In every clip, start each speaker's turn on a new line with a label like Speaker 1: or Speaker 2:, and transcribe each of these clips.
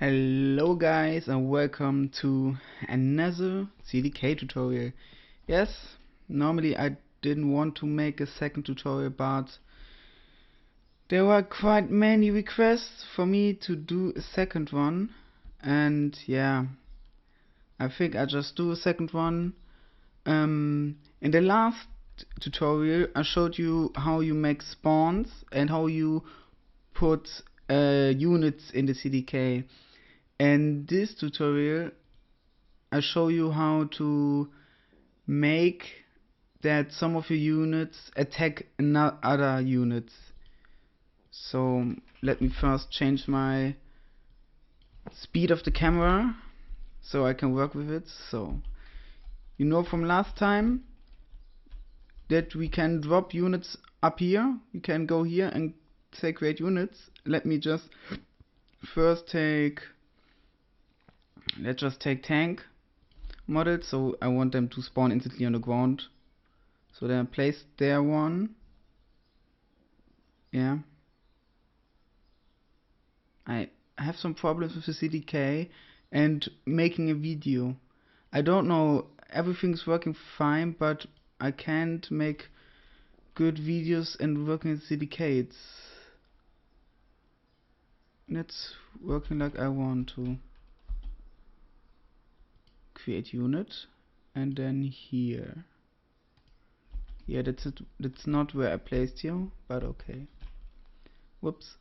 Speaker 1: Hello guys and welcome to another Cdk tutorial. Yes, normally I didn't want to make a second tutorial, but there were quite many requests for me to do a second one, and yeah, I think I just do a second one. In the last tutorial I showed you how you make spawns and how you put units in the Cdk. In this tutorial I show you how to make that some of your units attack other units. So let me first change my speed of the camera so I can work with it. So you know from last time that we can drop units up here. You can go here and say create units. Let me just first take, let's just take tank models. So I want them to spawn instantly on the ground. So then I place there one. Yeah. I have some problems with the Cdk and making a video. I don't know, everything's working fine, but I can't make good videos and working with Cdk. It's working like I want to. Create unit and then here. Yeah, that's it. That's not where I placed you, but okay. Whoops.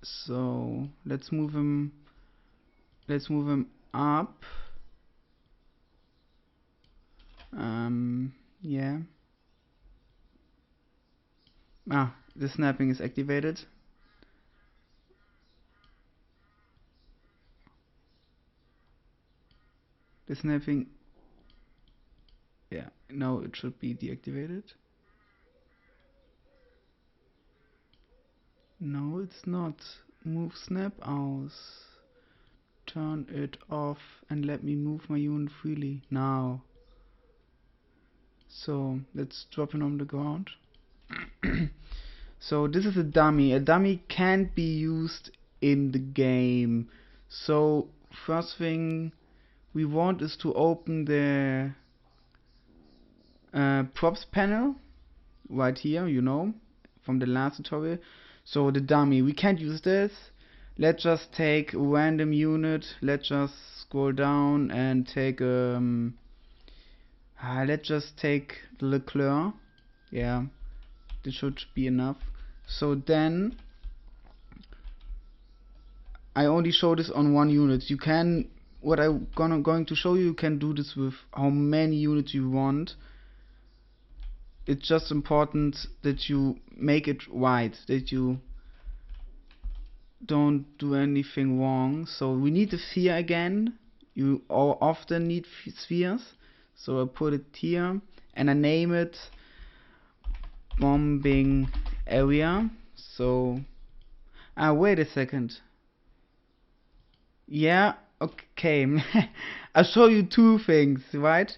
Speaker 1: So let's move him. Let's move him up. Yeah. The snapping is activated. The snapping. Yeah. Now it should be deactivated. No, it's not. Move snap aus. Turn it off and let me move my unit freely now. So let's drop it on the ground. So this is a dummy. A dummy can't be used in the game. So first thing we want is to open the props panel right here, you know, from the last tutorial. So the dummy, we can't use this. Let's just take a random unit. Let's just scroll down and take let's just take the Leclerc. Yeah, this should be enough. So then I only show this on one unit. You can, what I'm going to show you, you can do this with how many units you want. It's just important that you make it right, that you don't do anything wrong. So we need the sphere again. You all often need spheres. So I put it here and I name it bombing area. So wait a second. Yeah, okay. I'll show you two things, right?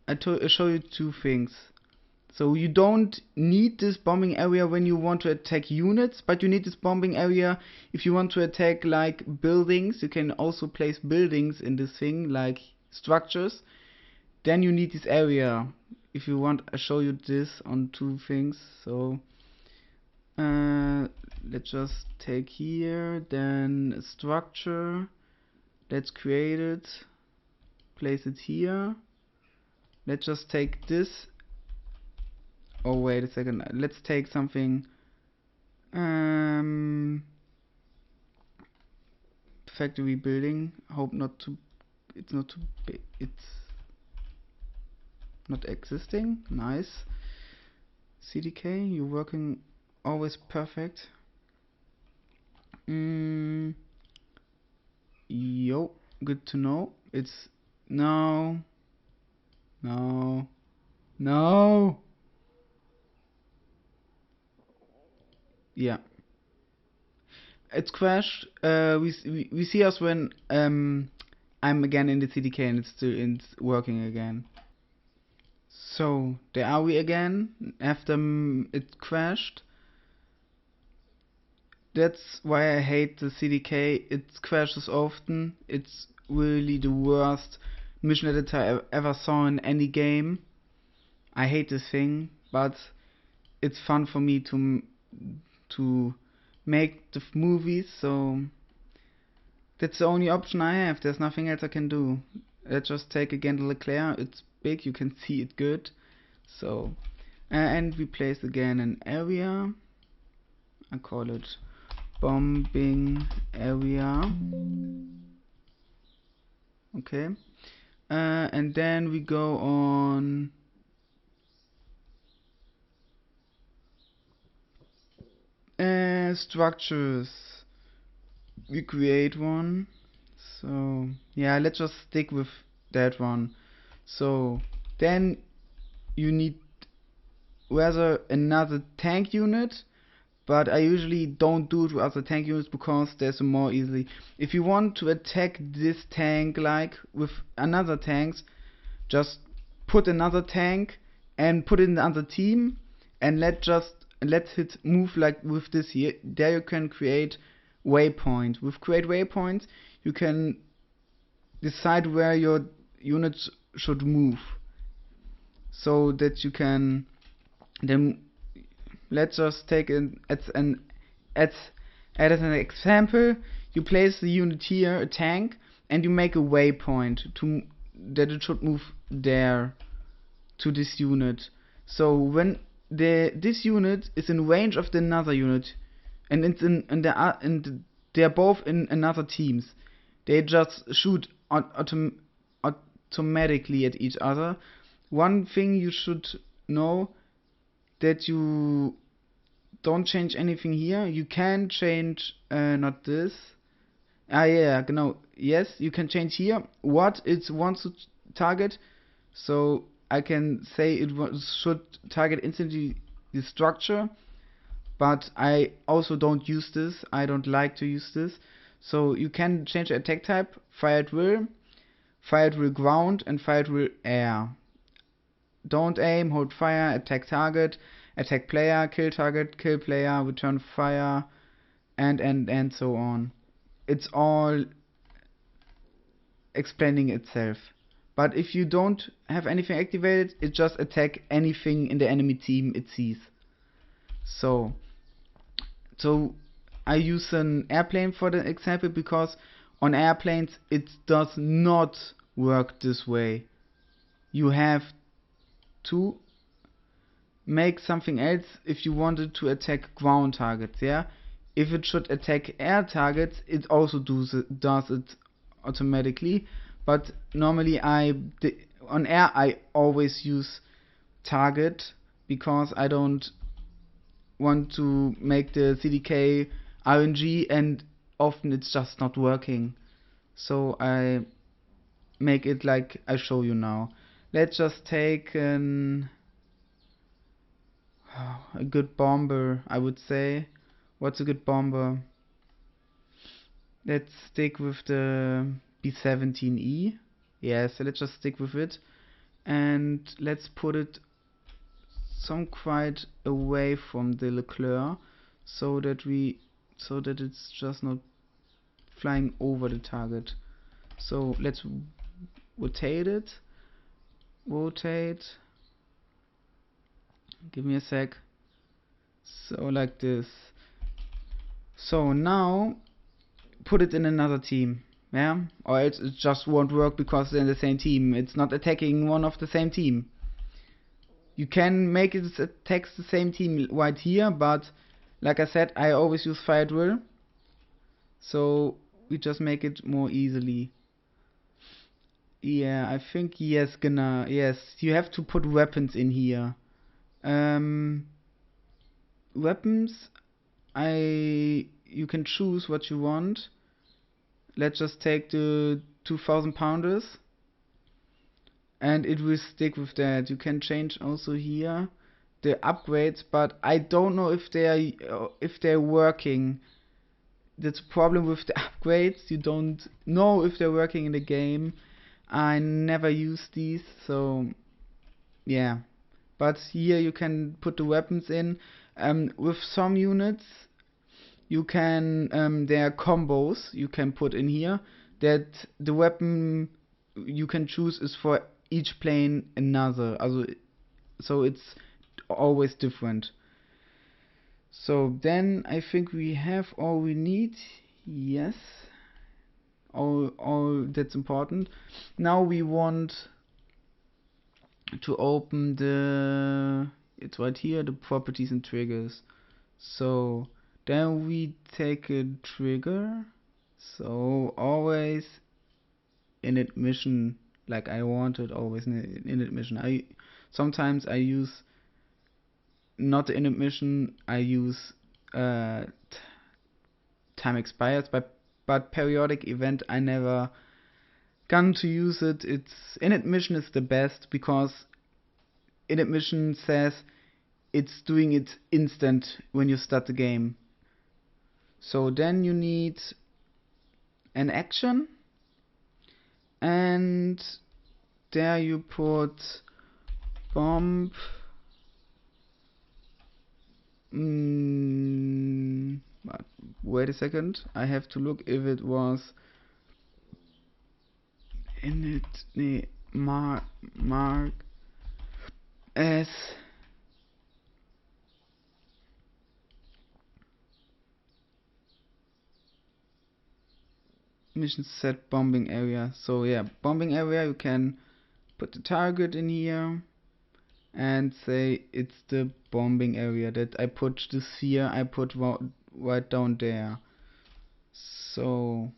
Speaker 1: I'll show you two things. So you don't need this bombing area when you want to attack units, but you need this bombing area if you want to attack like buildings. You can also place buildings in this thing, like structures. Then you need this area. If you want, I'll show you this on two things. So let's just take here, then a structure. Let's create it, place it here. Let's just take this. Oh wait a second, let's take something factory building. Hope not too, it's not too big, it's not existing. Nice. Cdk, you're working always perfect. Yo, good to know. It's no. Yeah, it's crashed. We see us when I'm again in the Cdk and it's working again. So there are we again after it crashed. That's why I hate the CDK. It crashes often. It's really the worst mission editor I ever saw in any game. I hate this thing, but it's fun for me to make the movies, so that's the only option I have. There's nothing else I can do. Let's just take again the Leclerc. It's big, you can see it good. So, and we place again an area. I call it bombing area. Okay. And then we go on structures. We create one. So yeah, let's just stick with that one. So then you need rather another tank unit, but I usually don't do it with other tank units because there's more easily. If you want to attack this tank like with another tanks, just put another tank and put it in another team and let it move like with this here. There you can create waypoint. With create waypoints you can decide where your units should move, so that you can then, let's just take as an example. You place the unit here, a tank, and you make a waypoint that it should move there to this unit. So when this unit is in range of the another unit, and it's they're both in another teams, they just shoot automatically at each other. One thing you should know, that you don't change anything here. You can change not this. Yeah, no, yes, you can change here what it wants to target. So I can say it should target instantly the structure, but I also don't use this. I don't like to use this. So you can change the attack type: fire at will ground, and fire at will air. Don't aim, hold fire, attack target, attack player, kill target, kill player, return fire, and so on. It's all explaining itself. But if you don't have anything activated, it just attack anything in the enemy team it sees. So I use an airplane for the example, because on airplanes it does not work this way. You have to make something else if you wanted to attack ground targets. Yeah, if it should attack air targets, it also does it automatically, but normally on air I always use target, because I don't want to make the CDK RNG and often it's just not working. So I make it like I show you now. Let's just take a good bomber, I would say. What's a good bomber? Let's stick with the B-17E. Yes, let's just stick with it. And let's put it some quite away from the Leclerc, so that it's just not flying over the target. So let's rotate it. Give me a sec. So like this. So now put it in another team. Yeah, or it just won't work because they're in the same team. It's not attacking one of the same team. You can make it attack the same team right here, but like I said, I always use fire drill. So we just make it more easily. Yeah, I think yes, gonna yes. You have to put weapons in here. Weapons, you can choose what you want. Let's just take the 2000 pounders, and it will stick with that. You can change also here the upgrades, but I don't know if they're working. That's a problem with the upgrades. You don't know if they're working in the game. I never use these, so yeah. But here you can put the weapons in. With some units you can there are combos you can put in here that the weapon you can choose is for each plane another. So it's always different. So then I think we have all we need. Yes, all that's important. Now we want to open it's right here, the properties and triggers. So then we take a trigger. So always init mission, like I wanted, always init mission. Sometimes I use not the init mission, I use time expires, but periodic event I never gone to use it. It's init mission is the best because init mission says it's doing it instant when you start the game. So then you need an action, and there you put bomb. But wait a second, I have to look if it was init mark as mission set bombing area. So yeah, bombing area, you can put the target in here and say it's the bombing area that I put the sphere I put right down there. So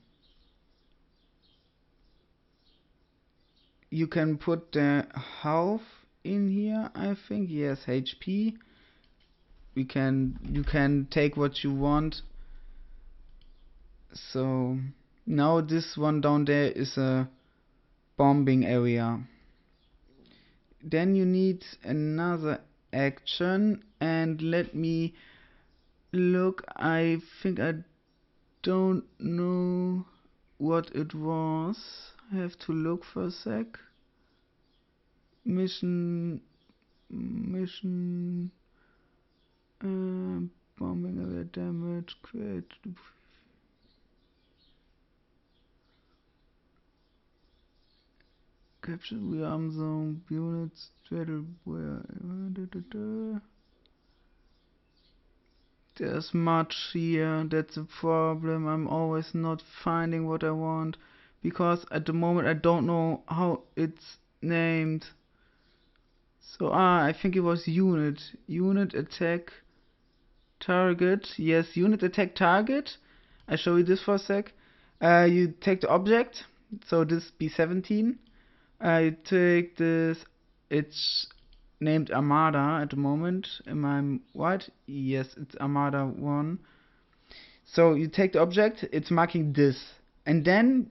Speaker 1: you can put the health in here, I think. Yes, HP. You can take what you want. So now this one down there is a bombing area. Then you need another action, and let me look. I think I don't know what it was. I have to look for a sec. Mission bombing area damage, create capture rearm zone units straddle where there's much here. That's a problem. I'm always not finding what I want because at the moment I don't know how it's named. So I think it was unit attack target. Yes, unit attack target. I show you this for a sec. You take the object, so this B17. I take this, it's named Armada at the moment. Am I right? Yes, it's Armada 1. So you take the object, it's marking this. And then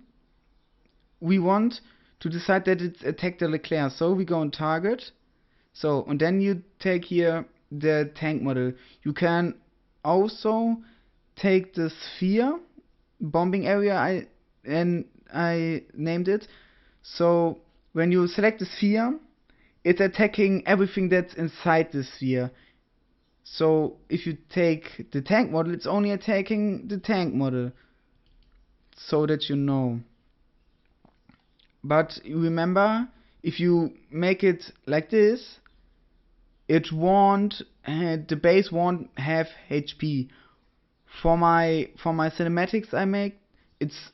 Speaker 1: we want to decide that it's attack the Leclerc. So we go on target. So, and then you take here the tank model. You can also take the sphere, bombing area, I named it. So when you select the sphere, it's attacking everything that's inside the sphere. So if you take the tank model, it's only attacking the tank model. So that you know. But remember, if you make it like this, it won't, the base won't have HP. For my cinematics I make, it's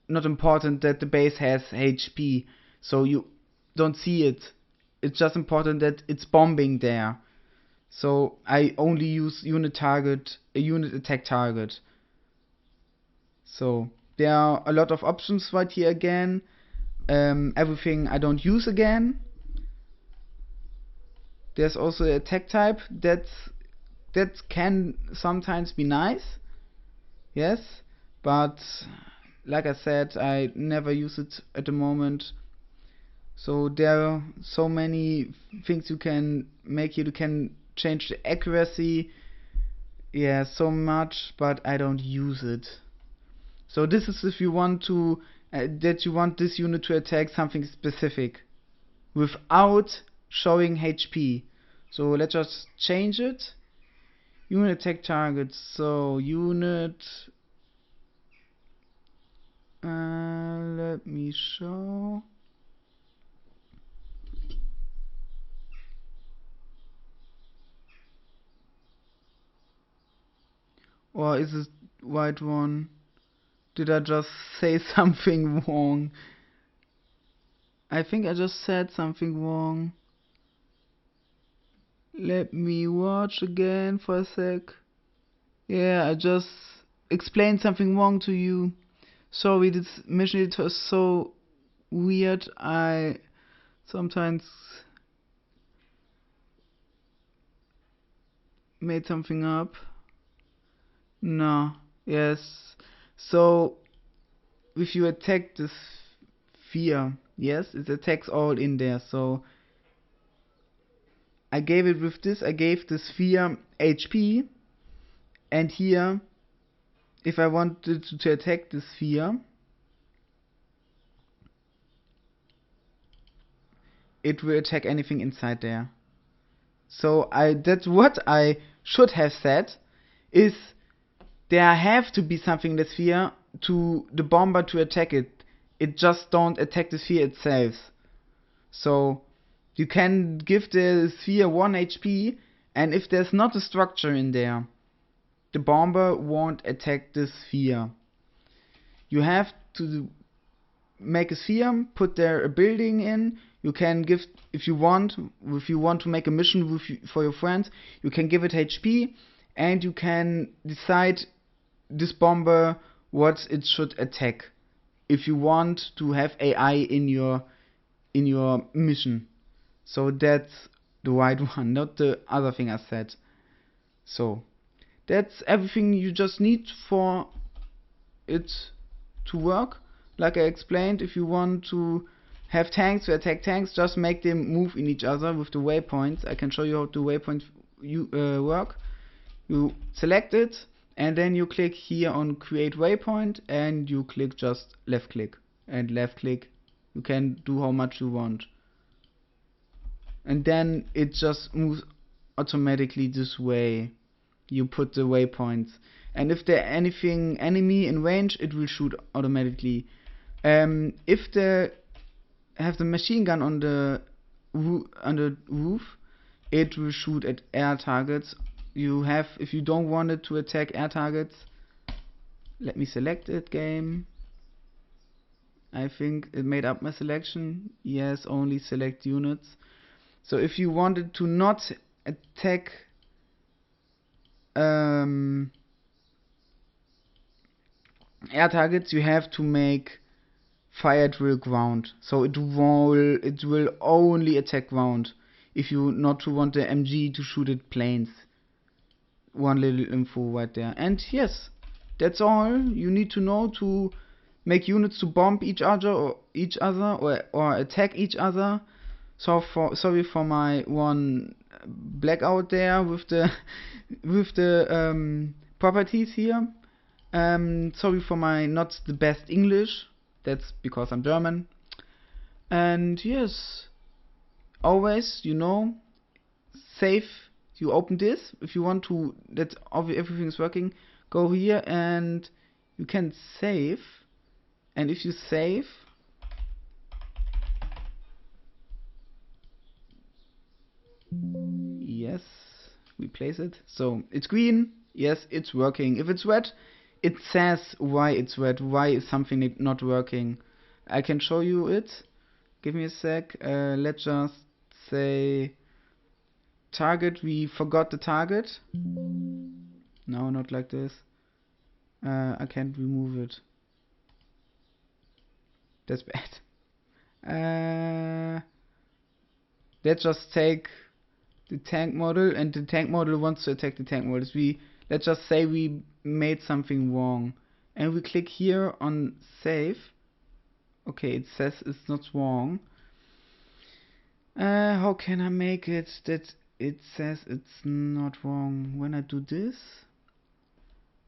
Speaker 1: not important that the base has HP. So you don't see it. It's just important that it's bombing there. So I only use unit attack target. So there are a lot of options right here again. Everything I don't use again. There's also an attack type that can sometimes be nice. Yes, but like I said, I never use it at the moment. So there are so many things you can make here. You can change the accuracy, yeah, so much, but I don't use it. So this is if you want to that you want this unit to attack something specific without showing HP. So let's just change it. Unit attack targets. So unit. Let me show. Or is it white one? Did I just say something wrong? I think I just said something wrong. Let me watch again for a sec. Yeah, I just explained something wrong to you. Sorry, this mission editor is so weird. I sometimes made something up. No, yes. So, if you attack this sphere, yes, it attacks all in there. So, I gave it with this, I gave the sphere HP. And here, if I wanted to attack the sphere, it will attack anything inside there. So that's what I should have said, is there have to be something in the sphere to the bomber to attack it. It just don't attack the sphere itself. So you can give the sphere 1 HP, and if there's not a structure in there, the bomber won't attack the sphere. You have to make a sphere, put there a building in. You can give, if you want to make a mission for your friends, you can give it HP, and you can decide this bomber what it should attack. If you want to have AI in your mission. So that's the right one, not the other thing I said. So that's everything you just need for it to work. Like I explained, if you want to have tanks to attack tanks, just make them move in each other with the waypoints. I can show you how the waypoints work. You select it, and then you click here on create waypoint, and you click just left click and left click. You can do how much you want, and then it just moves automatically this way. You put the waypoints, and if there anything enemy in range, it will shoot automatically. If they have the machine gun on the roof, it will shoot at air targets. If you don't want it to attack air targets, let me select it, game. I think it made up my selection. Yes, only select units. So if you wanted to not attack air targets, you have to make fire drill ground. So it will only attack ground. If you not to want the MG to shoot at planes. One little info right there. And yes, that's all you need to know to make units to bomb each other or attack each other. So sorry for my one blackout there with the properties here. Sorry for my not the best English. That's because I'm German. And yes, always, save. You open this if you want to, that everything's working. Go here and you can save. And if you save, yes, we place it. So it's green. Yes, it's working. If it's red, it says why it's red. Why is something not working? I can show you it. Give me a sec. Let's just say target. We forgot the target. No, not like this. I can't remove it. That's bad. Let's just take the tank model, and the tank model wants to attack the tank models. Let's just say we made something wrong, and we click here on save. Okay, it says it's not wrong. How can I make it that it says it's not wrong? When I do this,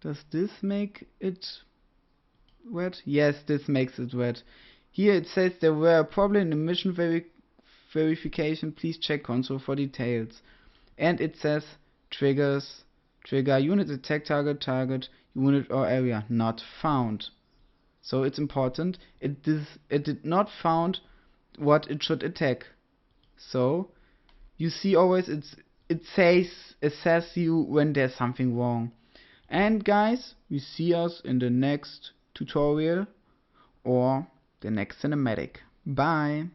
Speaker 1: does this make it red? Yes, this makes it red. Here it says there were a problem in the mission verification. Please check console for details. And it says triggers Trigger unit attack target unit or area not found. So it's important. It did not found what it should attack. So you see always it says you when there's something wrong. And guys, we see us in the next tutorial or the next cinematic. Bye.